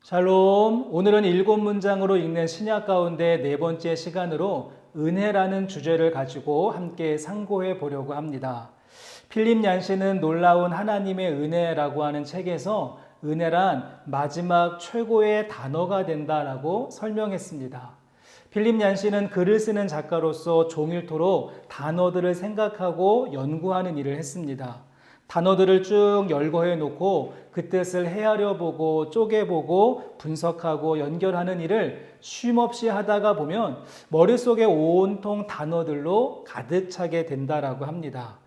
샬롬. 오늘은 7문장으로 읽는 신약 가운데 네 번째 시간으로 은혜라는 주제를 가지고 함께 상고해 보려고 합니다. 필립 얀시는 놀라운 하나님의 은혜라고 하는 책에서 은혜란 마지막 최고의 단어가 된다라고 설명했습니다. 필립 얀시는 글을 쓰는 작가로서 종일토록 단어들을 생각하고 연구하는 일을 했습니다. 단어들을 쭉 열거해 놓고 그 뜻을 헤아려 보고 쪼개보고 분석하고 연결하는 일을 쉼없이 하다가 보면 머릿속에 온통 단어들로 가득 차게 된다라고 합니다.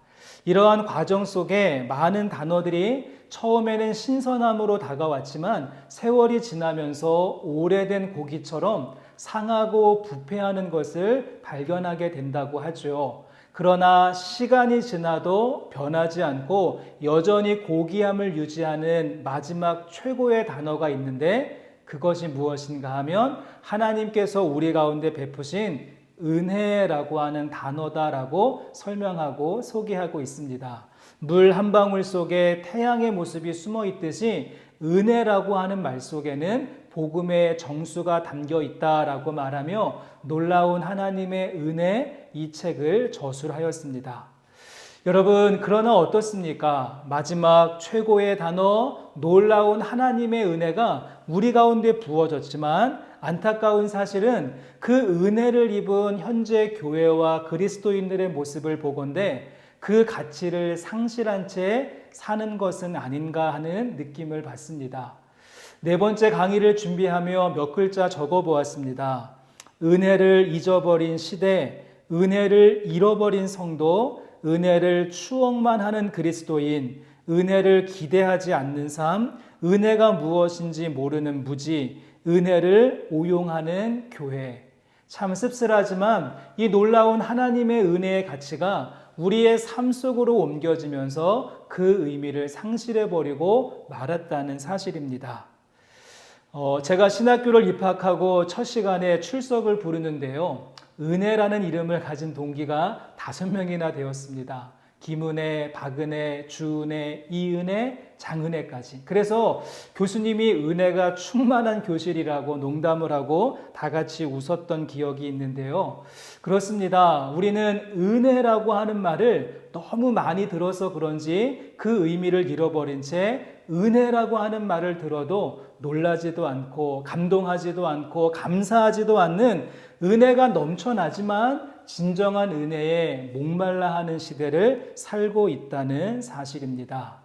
이러한 과정 속에 많은 단어들이 처음에는 신선함으로 다가왔지만 세월이 지나면서 오래된 고기처럼 상하고 부패하는 것을 발견하게 된다고 하죠. 그러나 시간이 지나도 변하지 않고 여전히 고귀함을 유지하는 마지막 최고의 단어가 있는데 그것이 무엇인가 하면 하나님께서 우리 가운데 베푸신 은혜라고 하는 단어다라고 설명하고 소개하고 있습니다. 물 한 방울 속에 태양의 모습이 숨어 있듯이 은혜라고 하는 말 속에는 복음의 정수가 담겨 있다라고 말하며 놀라운 하나님의 은혜 이 책을 저술하였습니다. 여러분, 그러나 어떻습니까? 마지막 최고의 단어 놀라운 하나님의 은혜가 우리 가운데 부어졌지만 안타까운 사실은 그 은혜를 입은 현재 교회와 그리스도인들의 모습을 보건대 그 가치를 상실한 채 사는 것은 아닌가 하는 느낌을 받습니다. 네 번째 강의를 준비하며 몇 글자 적어 보았습니다. 은혜를 잊어버린 시대, 은혜를 잃어버린 성도, 은혜를 추억만 하는 그리스도인, 은혜를 기대하지 않는 삶, 은혜가 무엇인지 모르는 무지, 은혜를 오용하는 교회. 참 씁쓸하지만 이 놀라운 하나님의 은혜의 가치가 우리의 삶 속으로 옮겨지면서 그 의미를 상실해버리고 말았다는 사실입니다. 제가 신학교를 입학하고 첫 시간에 출석을 부르는데요. 은혜라는 이름을 가진 동기가 5명이나 되었습니다. 김은혜, 박은혜, 주은혜, 이은혜, 장은혜까지. 그래서 교수님이 은혜가 충만한 교실이라고 농담을 하고 다 같이 웃었던 기억이 있는데요. 그렇습니다. 우리는 은혜라고 하는 말을 너무 많이 들어서 그런지 그 의미를 잃어버린 채 은혜라고 하는 말을 들어도 놀라지도 않고 감동하지도 않고 감사하지도 않는 은혜가 넘쳐나지만 진정한 은혜에 목말라 하는 시대를 살고 있다는 사실입니다.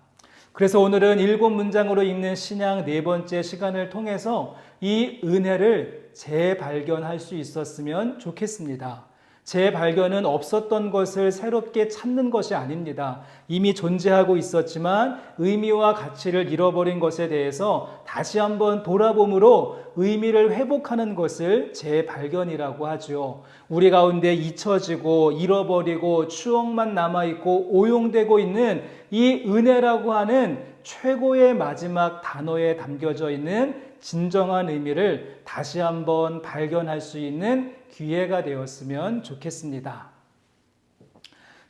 그래서 오늘은 7문장으로 읽는 신약 네 번째 시간을 통해서 이 은혜를 재발견할 수 있었으면 좋겠습니다. 재발견은 없었던 것을 새롭게 찾는 것이 아닙니다. 이미 존재하고 있었지만 의미와 가치를 잃어버린 것에 대해서 다시 한번 돌아봄으로 의미를 회복하는 것을 재발견이라고 하죠. 우리 가운데 잊혀지고 잃어버리고 추억만 남아있고 오용되고 있는 이 은혜라고 하는 최고의 마지막 단어에 담겨져 있는 진정한 의미를 다시 한번 발견할 수 있는 기회가 되었으면 좋겠습니다.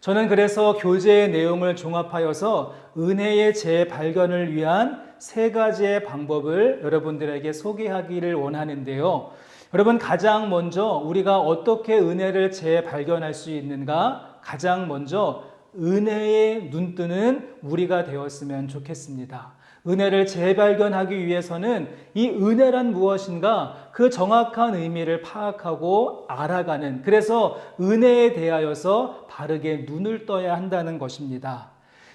저는 그래서 교재의 내용을 종합하여서 은혜의 재발견을 위한 3가지의 방법을 여러분들에게 소개하기를 원하는데요. 여러분, 가장 먼저 우리가 어떻게 은혜를 재발견할 수 있는가? 가장 먼저 은혜의 눈뜨는 우리가 되었으면 좋겠습니다. 은혜를 재발견하기 위해서는 이 은혜란 무엇인가 그 정확한 의미를 파악하고 알아가는, 그래서 은혜에 대하여서 바르게 눈을 떠야 한다는 것입니다.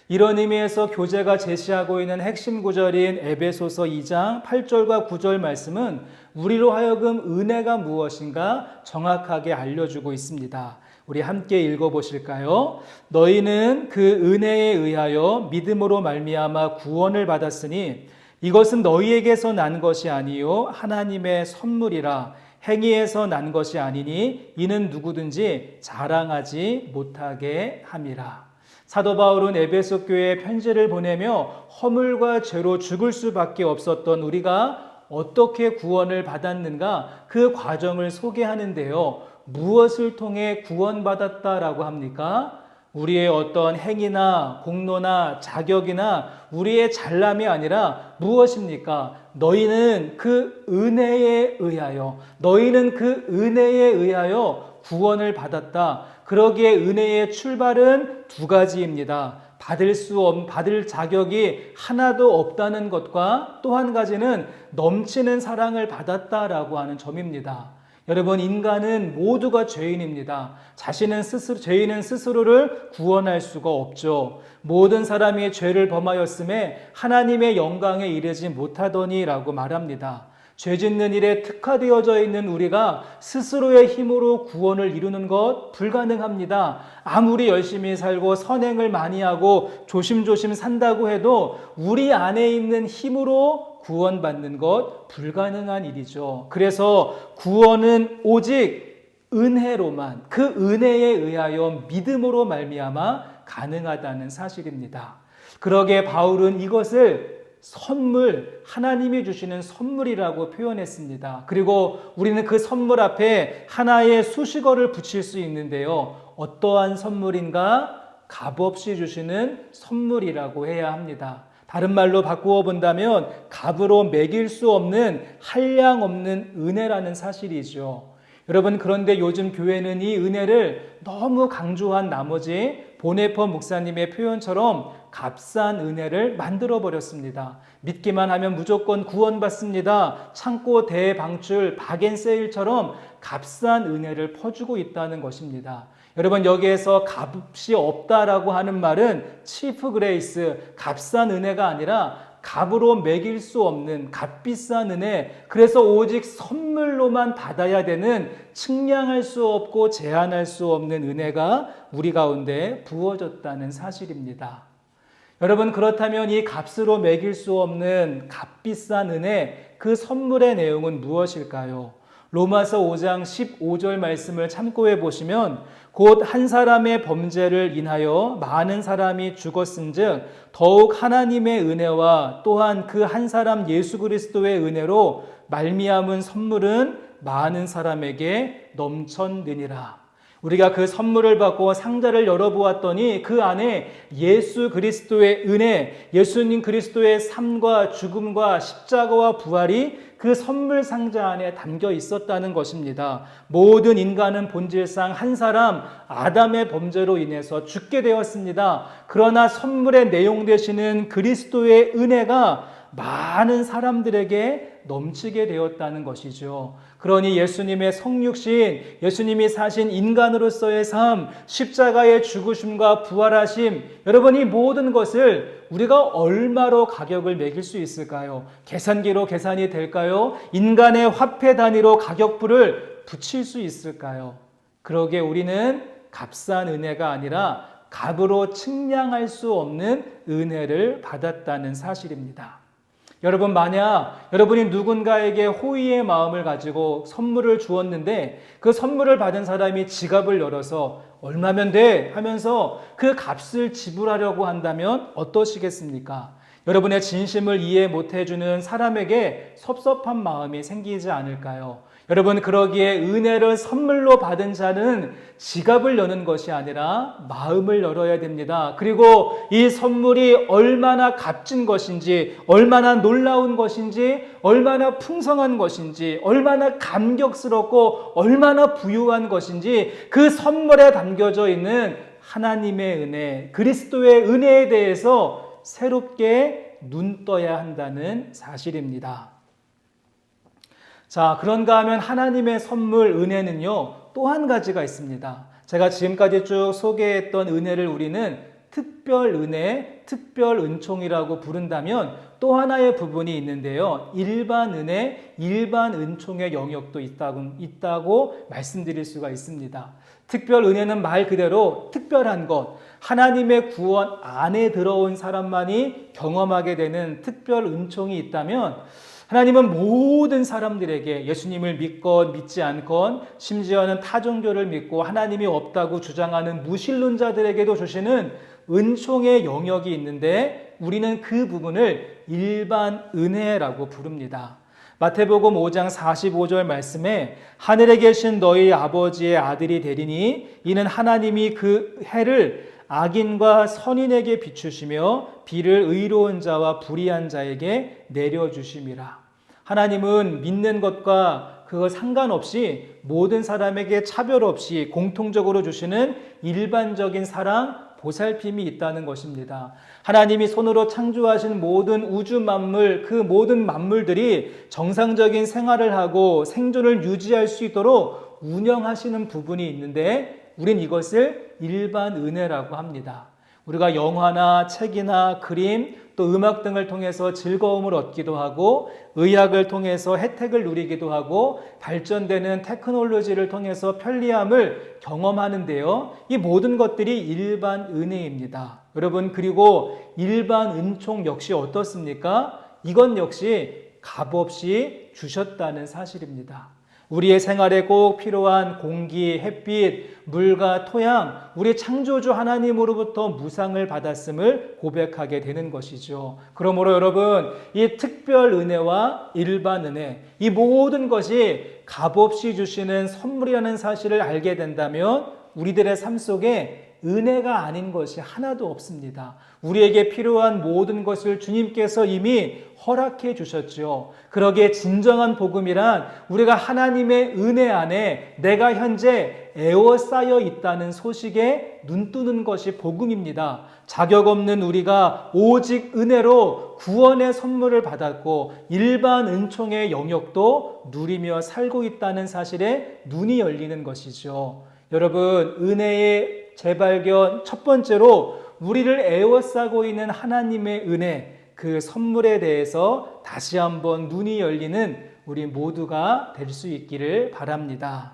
이런 의미에서 교재가 제시하고 있는 핵심 구절인 에베소서 2장 8절과 9절 말씀은 우리로 하여금 은혜가 무엇인가 정확하게 알려주고 있습니다. 우리 함께 읽어보실까요? 너희는 그 은혜에 의하여 믿음으로 말미암아 구원을 받았으니 이것은 너희에게서 난 것이 아니요 하나님의 선물이라. 행위에서 난 것이 아니니 이는 누구든지 자랑하지 못하게 함이라. 사도 바울은 에베소 교회에 편지를 보내며 허물과 죄로 죽을 수밖에 없었던 우리가 어떻게 구원을 받았는가 그 과정을 소개하는데요. 무엇을 통해 구원받았다라고 합니까? 우리의 어떤 행위나 공로나 자격이나 우리의 잘남이 아니라 무엇입니까? 너희는 그 은혜에 의하여 구원을 받았다. 그러기에 은혜의 출발은 두 가지입니다. 받을 자격이 하나도 없다는 것과 또 한 가지는 넘치는 사랑을 받았다라고 하는 점입니다. 여러분, 인간은 모두가 죄인입니다. 죄인은 스스로를 구원할 수가 없죠. 모든 사람이 죄를 범하였음에 하나님의 영광에 이르지 못하더니라고 말합니다. 죄 짓는 일에 특화되어져 있는 우리가 스스로의 힘으로 구원을 이루는 것 불가능합니다. 아무리 열심히 살고 선행을 많이 하고 조심조심 산다고 해도 우리 안에 있는 힘으로 구원받는 것 불가능한 일이죠. 그래서 구원은 오직 은혜로만, 그 은혜에 의하여 믿음으로 말미암아 가능하다는 사실입니다. 그러기에 바울은 이것을 하나님이 주시는 선물이라고 표현했습니다. 그리고 우리는 그 선물 앞에 하나의 수식어를 붙일 수 있는데요. 어떠한 선물인가? 값없이 주시는 선물이라고 해야 합니다. 다른 말로 바꾸어 본다면 값으로 매길 수 없는 한량 없는 은혜라는 사실이죠. 여러분, 그런데 요즘 교회는 이 은혜를 너무 강조한 나머지 보네퍼 목사님의 표현처럼 값싼 은혜를 만들어 버렸습니다. 믿기만 하면 무조건 구원받습니다. 창고 대방출 박앤세일처럼 값싼 은혜를 퍼주고 있다는 것입니다. 여러분, 여기에서 값이 없다라고 하는 말은 치프 그레이스, 값싼 은혜가 아니라 값으로 매길 수 없는 값비싼 은혜, 그래서 오직 선물로만 받아야 되는 측량할 수 없고 제한할 수 없는 은혜가 우리 가운데 부어졌다는 사실입니다. 여러분, 그렇다면 이 값으로 매길 수 없는 값비싼 은혜, 그 선물의 내용은 무엇일까요? 로마서 5장 15절 말씀을 참고해 보시면 곧 한 사람의 범죄를 인하여 많은 사람이 죽었은즉 더욱 하나님의 은혜와 또한 그 한 사람 예수 그리스도의 은혜로 말미암은 선물은 많은 사람에게 넘쳤느니라. 우리가 그 선물을 받고 상자를 열어보았더니 그 안에 예수 그리스도의 은혜, 예수님 그리스도의 삶과 죽음과 십자가와 부활이 그 선물 상자 안에 담겨 있었다는 것입니다. 모든 인간은 본질상 한 사람 아담의 범죄로 인해서 죽게 되었습니다. 그러나 선물의 내용 되시는 그리스도의 은혜가 많은 사람들에게 넘치게 되었다는 것이죠. 그러니 예수님의 성육신, 예수님이 사신 인간으로서의 삶, 십자가의 죽으심과 부활하심, 여러분, 이 모든 것을 우리가 얼마로 가격을 매길 수 있을까요? 계산기로 계산이 될까요? 인간의 화폐 단위로 가격표를 붙일 수 있을까요? 그러기에 우리는 값싼 은혜가 아니라 값으로 측량할 수 없는 은혜를 받았다는 사실입니다. 여러분, 만약 여러분이 누군가에게 호의의 마음을 가지고 선물을 주었는데 그 선물을 받은 사람이 지갑을 열어서 얼마면 돼? 하면서 그 값을 지불하려고 한다면 어떠시겠습니까? 여러분의 진심을 이해 못해주는 사람에게 섭섭한 마음이 생기지 않을까요? 여러분, 그러기에 은혜를 선물로 받은 자는 지갑을 여는 것이 아니라 마음을 열어야 됩니다. 그리고 이 선물이 얼마나 값진 것인지, 얼마나 놀라운 것인지, 얼마나 풍성한 것인지, 얼마나 감격스럽고 얼마나 부유한 것인지 그 선물에 담겨져 있는 하나님의 은혜, 그리스도의 은혜에 대해서 새롭게 눈 떠야 한다는 사실입니다. 자, 그런가 하면 하나님의 선물 은혜는요, 또 한 가지가 있습니다. 제가 지금까지 쭉 소개했던 은혜를 우리는 특별 은혜, 특별 은총이라고 부른다면 또 하나의 부분이 있는데요. 일반 은혜, 일반 은총의 영역도 있다고 말씀드릴 수가 있습니다. 특별 은혜는 말 그대로 특별한 것, 하나님의 구원 안에 들어온 사람만이 경험하게 되는 특별 은총이 있다면 하나님은 모든 사람들에게 예수님을 믿건 믿지 않건 심지어는 타종교를 믿고 하나님이 없다고 주장하는 무신론자들에게도 주시는 은총의 영역이 있는데 우리는 그 부분을 일반 은혜라고 부릅니다. 마태복음 5장 45절 말씀에 하늘에 계신 너희 아버지의 아들이 되리니 이는 하나님이 그 해를 악인과 선인에게 비추시며 비를 의로운 자와 불의한 자에게 내려주심이라. 하나님은 믿는 것과 그거 상관없이 모든 사람에게 차별 없이 공통적으로 주시는 일반적인 사랑, 보살핌이 있다는 것입니다. 하나님이 손으로 창조하신 모든 우주 만물, 그 모든 만물들이 정상적인 생활을 하고 생존을 유지할 수 있도록 운영하시는 부분이 있는데 우린 이것을 일반 은혜라고 합니다. 우리가 영화나 책이나 그림 또 음악 등을 통해서 즐거움을 얻기도 하고 의학을 통해서 혜택을 누리기도 하고 발전되는 테크놀로지를 통해서 편리함을 경험하는데요. 이 모든 것들이 일반 은혜입니다. 여러분, 그리고 일반 은총 역시 어떻습니까? 이건 역시 값없이 주셨다는 사실입니다. 우리의 생활에 꼭 필요한 공기, 햇빛, 물과 토양, 우리 창조주 하나님으로부터 무상을 받았음을 고백하게 되는 것이죠. 그러므로 여러분, 이 특별 은혜와 일반 은혜, 이 모든 것이 값없이 주시는 선물이라는 사실을 알게 된다면 우리들의 삶 속에 은혜가 아닌 것이 하나도 없습니다. 우리에게 필요한 모든 것을 주님께서 이미 허락해 주셨죠. 그러기에 진정한 복음이란 우리가 하나님의 은혜 안에 내가 현재 에워싸여 있다는 소식에 눈뜨는 것이 복음입니다. 자격 없는 우리가 오직 은혜로 구원의 선물을 받았고 일반 은총의 영역도 누리며 살고 있다는 사실에 눈이 열리는 것이죠. 여러분, 은혜의 재발견 첫 번째로 우리를 에워싸고 있는 하나님의 은혜, 그 선물에 대해서 다시 한번 눈이 열리는 우리 모두가 될 수 있기를 바랍니다.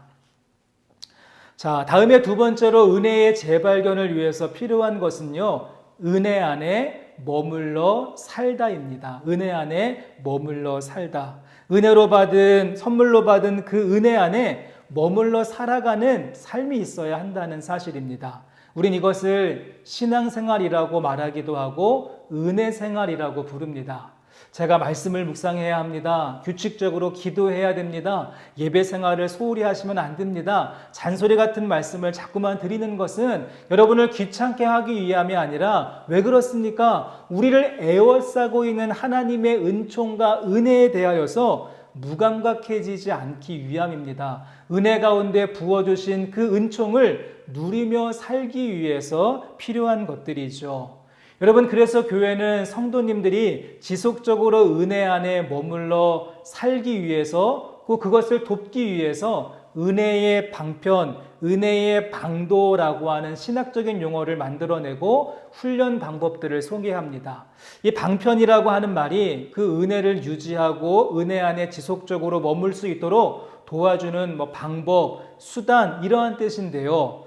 자, 다음에 두 번째로 은혜의 재발견을 위해서 필요한 것은요, 은혜 안에 머물러 살다입니다. 은혜 안에 머물러 살다. 은혜로 받은, 선물로 받은 그 은혜 안에 머물러 살아가는 삶이 있어야 한다는 사실입니다. 우린 이것을 신앙생활이라고 말하기도 하고 은혜생활이라고 부릅니다. 제가 말씀을 묵상해야 합니다. 규칙적으로 기도해야 됩니다. 예배 생활을 소홀히 하시면 안 됩니다. 잔소리 같은 말씀을 자꾸만 드리는 것은 여러분을 귀찮게 하기 위함이 아니라 왜 그렇습니까? 우리를 에워싸고 있는 하나님의 은총과 은혜에 대하여서 무감각해지지 않기 위함입니다. 은혜 가운데 부어주신 그 은총을 누리며 살기 위해서 필요한 것들이죠. 여러분, 그래서 교회는 성도님들이 지속적으로 은혜 안에 머물러 살기 위해서 그것을 돕기 위해서 은혜의 방편, 은혜의 방도라고 하는 신학적인 용어를 만들어내고 훈련 방법들을 소개합니다. 이 방편이라고 하는 말이 그 은혜를 유지하고 은혜 안에 지속적으로 머물 수 있도록 도와주는 방법, 수단 이러한 뜻인데요.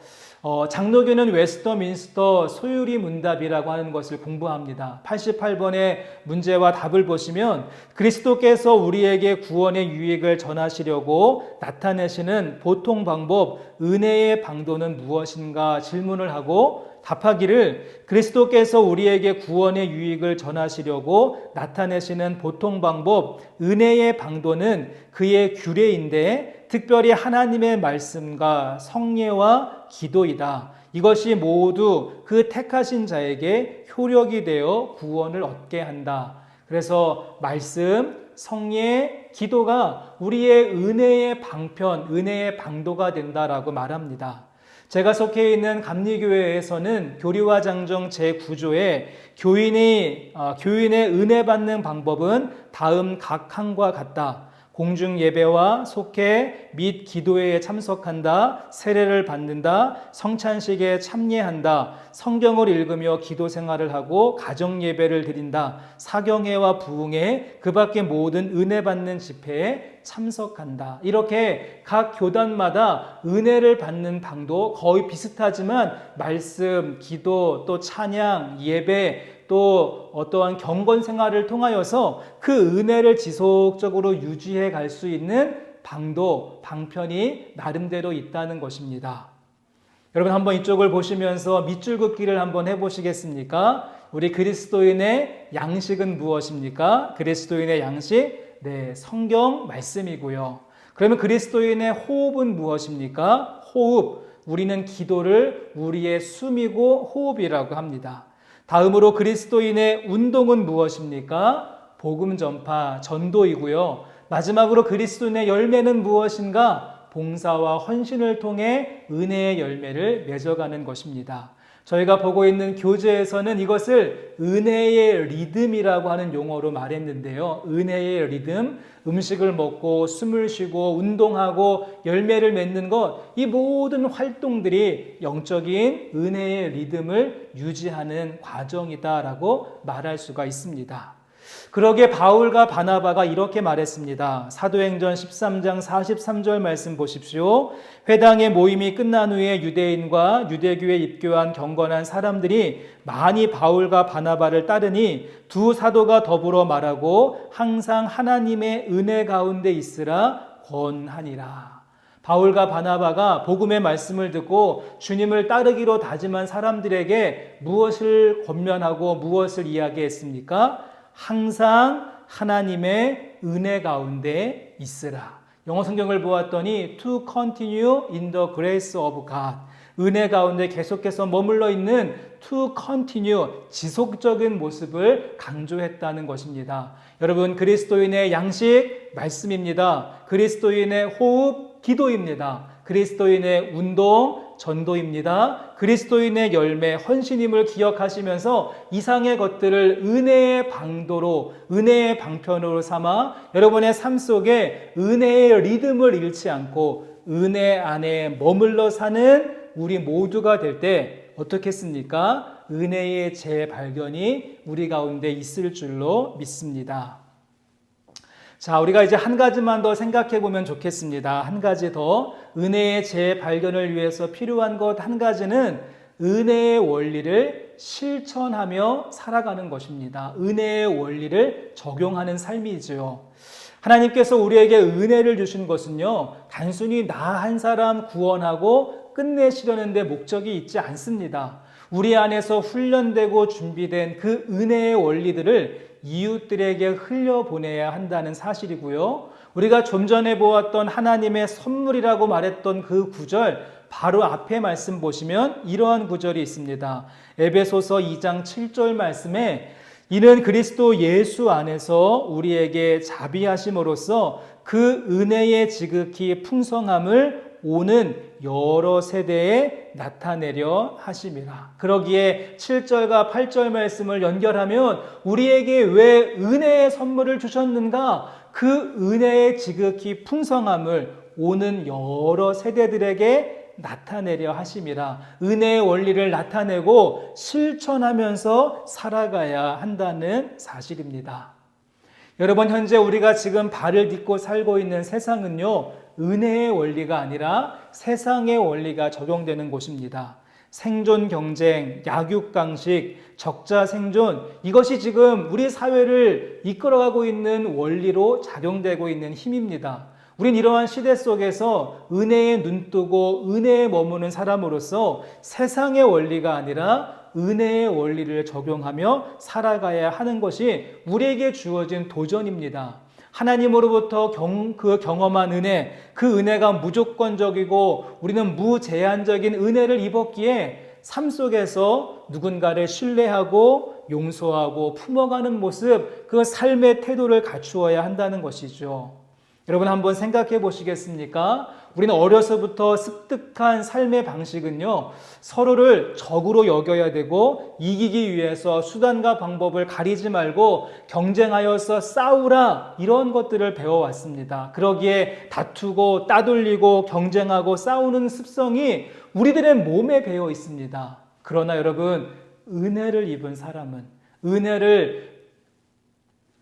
장로교는 웨스터민스터 소유리 문답이라고 하는 것을 공부합니다. 88번의 문제와 답을 보시면 그리스도께서 우리에게 구원의 유익을 전하시려고 나타내시는 보통 방법, 은혜의 방도는 무엇인가 질문을 하고 답하기를 그리스도께서 우리에게 구원의 유익을 전하시려고 나타내시는 보통 방법, 은혜의 방도는 그의 규례인데 특별히 하나님의 말씀과 성례와 기도이다. 이것이 모두 그 택하신 자에게 효력이 되어 구원을 얻게 한다. 그래서 말씀, 성례, 기도가 우리의 은혜의 방편, 은혜의 방도가 된다라고 말합니다. 제가 속해 있는 감리교회에서는 교리와 장정 제9조에 교인의 은혜 받는 방법은 다음 각 항과 같다. 공중 예배와 속회 및 기도회에 참석한다, 세례를 받는다, 성찬식에 참여한다, 성경을 읽으며 기도 생활을 하고 가정 예배를 드린다, 사경회와 부흥회, 그 밖에 모든 은혜 받는 집회에 참석한다. 이렇게 각 교단마다 은혜를 받는 방도 거의 비슷하지만 말씀, 기도, 또 찬양, 예배, 또 어떠한 경건 생활을 통하여서 그 은혜를 지속적으로 유지해 갈 수 있는 방도, 방편이 나름대로 있다는 것입니다. 여러분 한번 이쪽을 보시면서 밑줄 긋기를 한번 해보시겠습니까? 우리 그리스도인의 양식은 무엇입니까? 그리스도인의 양식, 네, 성경 말씀이고요. 그러면 그리스도인의 호흡은 무엇입니까? 호흡, 우리는 기도를 우리의 숨이고 호흡이라고 합니다. 다음으로 그리스도인의 운동은 무엇입니까? 복음 전파, 전도이고요. 마지막으로 그리스도인의 열매는 무엇인가? 봉사와 헌신을 통해 은혜의 열매를 맺어가는 것입니다. 저희가 보고 있는 교재에서는 이것을 은혜의 리듬이라고 하는 용어로 말했는데요. 은혜의 리듬, 음식을 먹고 숨을 쉬고 운동하고 열매를 맺는 것, 이 모든 활동들이 영적인 은혜의 리듬을 유지하는 과정이다라고 말할 수가 있습니다. 그러기에 바울과 바나바가 이렇게 말했습니다. 사도행전 13장 43절 말씀 보십시오. 회당의 모임이 끝난 후에 유대인과 유대교에 입교한 경건한 사람들이 많이 바울과 바나바를 따르니 두 사도가 더불어 말하고 항상 하나님의 은혜 가운데 있으라 권하니라. 바울과 바나바가 복음의 말씀을 듣고 주님을 따르기로 다짐한 사람들에게 무엇을 권면하고 무엇을 이야기했습니까? 항상 하나님의 은혜 가운데 있으라. 영어 성경을 보았더니 to continue in the grace of God. 은혜 가운데 계속해서 머물러 있는 to continue, 지속적인 모습을 강조했다는 것입니다. 여러분, 그리스도인의 양식 말씀입니다. 그리스도인의 호흡 기도입니다. 그리스도인의 운동 전도입니다. 그리스도인의 열매 헌신임을 기억하시면서 이상의 것들을 은혜의 방도로, 은혜의 방편으로 삼아 여러분의 삶 속에 은혜의 리듬을 잃지 않고 은혜 안에 머물러 사는 우리 모두가 될 때 어떻겠습니까? 은혜의 재발견이 우리 가운데 있을 줄로 믿습니다. 자, 우리가 이제 한 가지만 더 생각해 보면 좋겠습니다. 한 가지 더. 은혜의 재발견을 위해서 필요한 것 한 가지는 은혜의 원리를 실천하며 살아가는 것입니다. 은혜의 원리를 적용하는 삶이지요. 하나님께서 우리에게 은혜를 주신 것은요, 단순히 나 한 사람 구원하고 끝내시려는 데 목적이 있지 않습니다. 우리 안에서 훈련되고 준비된 그 은혜의 원리들을 이웃들에게 흘려보내야 한다는 사실이고요. 우리가 좀 전에 보았던 하나님의 선물이라고 말했던 그 구절, 바로 앞에 말씀 보시면 이러한 구절이 있습니다. 에베소서 2장 7절 말씀에 이는 그리스도 예수 안에서 우리에게 자비하심으로써 그 은혜의 지극히 풍성함을 오는 여러 세대에 나타내려 하심이라. 그러기에 7절과 8절 말씀을 연결하면 우리에게 왜 은혜의 선물을 주셨는가? 그 은혜의 지극히 풍성함을 오는 여러 세대들에게 나타내려 하심이라. 은혜의 원리를 나타내고 실천하면서 살아가야 한다는 사실입니다. 여러분, 현재 우리가 지금 발을 딛고 살고 있는 세상은요, 은혜의 원리가 아니라 세상의 원리가 적용되는 곳입니다. 생존 경쟁, 약육강식, 적자 생존, 이것이 지금 우리 사회를 이끌어가고 있는 원리로 작용되고 있는 힘입니다. 우린 이러한 시대 속에서 은혜에 눈뜨고 은혜에 머무는 사람으로서 세상의 원리가 아니라 은혜의 원리를 적용하며 살아가야 하는 것이 우리에게 주어진 도전입니다. 하나님으로부터 그 경험한 은혜, 그 은혜가 무조건적이고 우리는 무제한적인 은혜를 입었기에 삶 속에서 누군가를 신뢰하고 용서하고 품어가는 모습, 그 삶의 태도를 갖추어야 한다는 것이죠. 여러분, 한번 생각해 보시겠습니까? 우리는 어려서부터 습득한 삶의 방식은요, 서로를 적으로 여겨야 되고 이기기 위해서 수단과 방법을 가리지 말고 경쟁하여서 싸우라, 이런 것들을 배워왔습니다. 그러기에 다투고 따돌리고 경쟁하고 싸우는 습성이 우리들의 몸에 배어 있습니다. 그러나 여러분, 은혜를 입은 사람은, 은혜를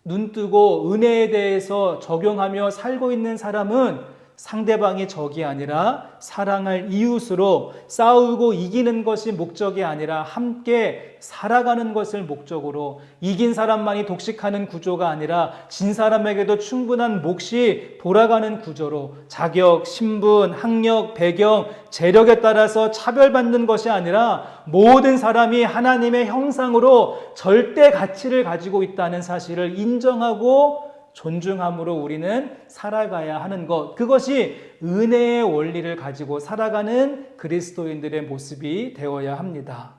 눈뜨고 은혜에 대해서 적용하며 살고 있는 사람은 상대방이 적이 아니라 사랑할 이웃으로 싸우고 이기는 것이 목적이 아니라 함께 살아가는 것을 목적으로, 이긴 사람만이 독식하는 구조가 아니라 진 사람에게도 충분한 몫이 돌아가는 구조로 자격, 신분, 학력, 배경, 재력에 따라서 차별받는 것이 아니라 모든 사람이 하나님의 형상으로 절대 가치를 가지고 있다는 사실을 인정하고 존중함으로 우리는 살아가야 하는 것, 그것이 은혜의 원리를 가지고 살아가는 그리스도인들의 모습이 되어야 합니다.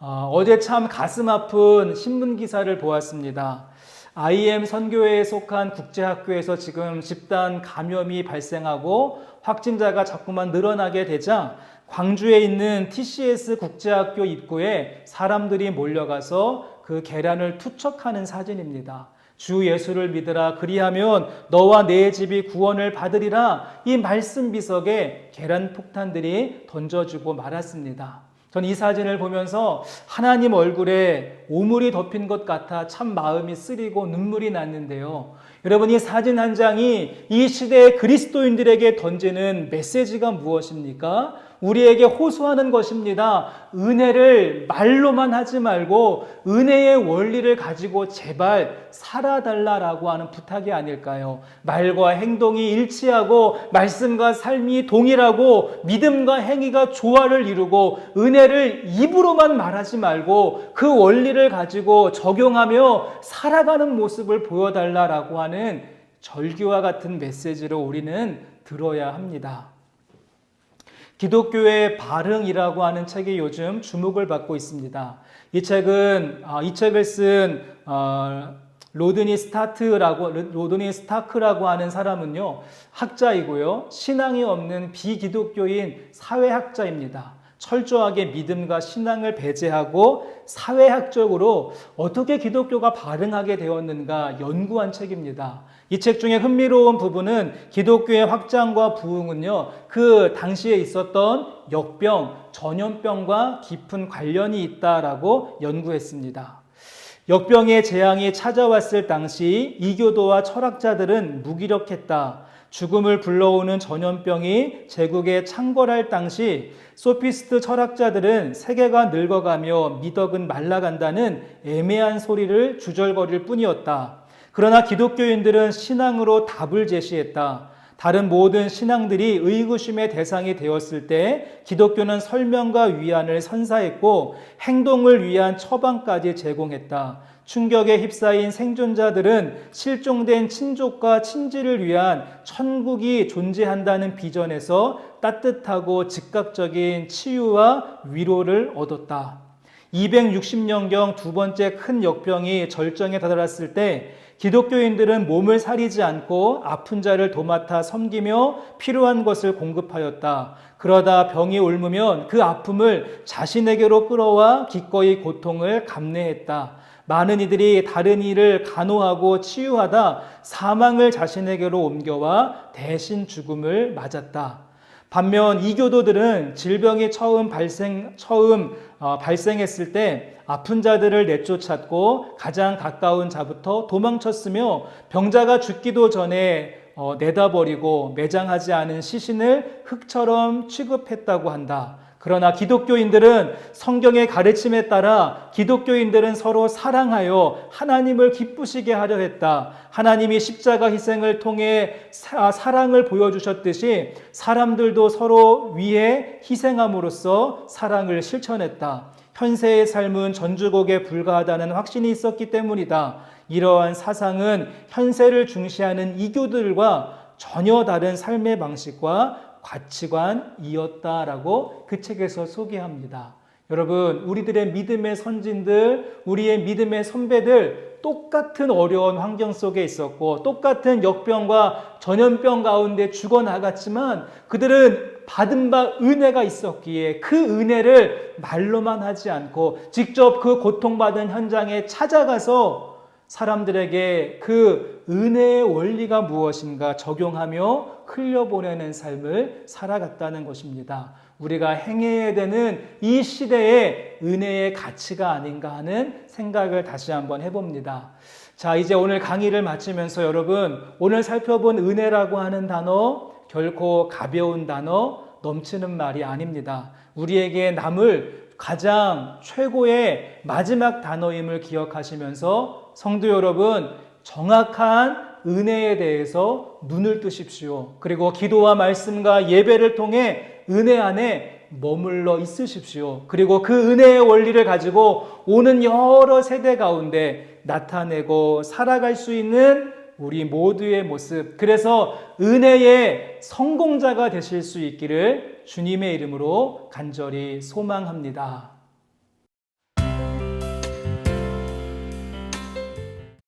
어제 참 가슴 아픈 신문 기사를 보았습니다. IM 선교회에 속한 국제학교에서 지금 집단 감염이 발생하고 확진자가 자꾸만 늘어나게 되자 광주에 있는 TCS 국제학교 입구에 사람들이 몰려가서 그 계란을 투척하는 사진입니다. 주 예수를 믿으라, 그리하면 너와 내 집이 구원을 받으리라, 이 말씀 비석에 계란 폭탄들이 던져주고 말았습니다. 전 이 사진을 보면서 하나님 얼굴에 오물이 덮인 것 같아 참 마음이 쓰리고 눈물이 났는데요. 여러분, 이 사진 한 장이 이 시대의 그리스도인들에게 던지는 메시지가 무엇입니까? 우리에게 호소하는 것입니다. 은혜를 말로만 하지 말고 은혜의 원리를 가지고 제발 살아달라라고 하는 부탁이 아닐까요? 말과 행동이 일치하고 말씀과 삶이 동일하고 믿음과 행위가 조화를 이루고 은혜를 입으로만 말하지 말고 그 원리를 가지고 적용하며 살아가는 모습을 보여달라라고 하는 절규와 같은 메시지를 우리는 들어야 합니다. 기독교의 발흥이라고 하는 책이 요즘 주목을 받고 있습니다. 이 책을 쓴 로드니 스타크라고 하는 사람은요, 학자이고요, 신앙이 없는 비기독교인 사회학자입니다. 철저하게 믿음과 신앙을 배제하고 사회학적으로 어떻게 기독교가 발흥하게 되었는가 연구한 책입니다. 이 책 중에 흥미로운 부분은 기독교의 확장과 부흥은요, 그 당시에 있었던 역병, 전염병과 깊은 관련이 있다라고 연구했습니다. 역병의 재앙이 찾아왔을 당시 이교도와 철학자들은 무기력했다. 죽음을 불러오는 전염병이 제국에 창궐할 당시 소피스트 철학자들은 세계가 늙어가며 미덕은 말라간다는 애매한 소리를 주절거릴 뿐이었다. 그러나 기독교인들은 신앙으로 답을 제시했다. 다른 모든 신앙들이 의구심의 대상이 되었을 때 기독교는 설명과 위안을 선사했고 행동을 위한 처방까지 제공했다. 충격에 휩싸인 생존자들은 실종된 친족과 친지를 위한 천국이 존재한다는 비전에서 따뜻하고 즉각적인 치유와 위로를 얻었다. 260년경 두 번째 큰 역병이 절정에 다다랐을 때 기독교인들은 몸을 사리지 않고 아픈 자를 도맡아 섬기며 필요한 것을 공급하였다. 그러다 병이 옮으면 그 아픔을 자신에게로 끌어와 기꺼이 고통을 감내했다. 많은 이들이 다른 이를 간호하고 치유하다 사망을 자신에게로 옮겨와 대신 죽음을 맞았다. 반면 이교도들은 질병이 처음 발생했을 때 아픈 자들을 내쫓았고 가장 가까운 자부터 도망쳤으며 병자가 죽기도 전에 내다버리고 매장하지 않은 시신을 흙처럼 취급했다고 한다. 그러나 기독교인들은 성경의 가르침에 따라 기독교인들은 서로 사랑하여 하나님을 기쁘시게 하려 했다. 하나님이 십자가 희생을 통해 사랑을 보여주셨듯이 사람들도 서로 위해 희생함으로써 사랑을 실천했다. 현세의 삶은 전주곡에 불과하다는 확신이 있었기 때문이다. 이러한 사상은 현세를 중시하는 이교들과 전혀 다른 삶의 방식과 가치관이었다라고 그 책에서 소개합니다. 여러분, 우리들의 믿음의 선진들, 우리의 믿음의 선배들 똑같은 어려운 환경 속에 있었고 똑같은 역병과 전염병 가운데 죽어나갔지만 그들은 받은 바 은혜가 있었기에 그 은혜를 말로만 하지 않고 직접 그 고통받은 현장에 찾아가서 사람들에게 그 은혜의 원리가 무엇인가 적용하며 흘려보내는 삶을 살아갔다는 것입니다. 우리가 행해야 되는 이 시대의 은혜의 가치가 아닌가 하는 생각을 다시 한번 해봅니다. 자, 이제 오늘 강의를 마치면서 여러분, 오늘 살펴본 은혜라고 하는 단어 결코 가벼운 단어, 넘치는 말이 아닙니다. 우리에게 남을 가장 최고의 마지막 단어임을 기억하시면서 성도 여러분, 정확한 은혜에 대해서 눈을 뜨십시오. 그리고 기도와 말씀과 예배를 통해 은혜 안에 머물러 있으십시오. 그리고 그 은혜의 원리를 가지고 오는 여러 세대 가운데 나타내고 살아갈 수 있는 우리 모두의 모습, 그래서 은혜의 성공자가 되실 수 있기를 주님의 이름으로 간절히 소망합니다.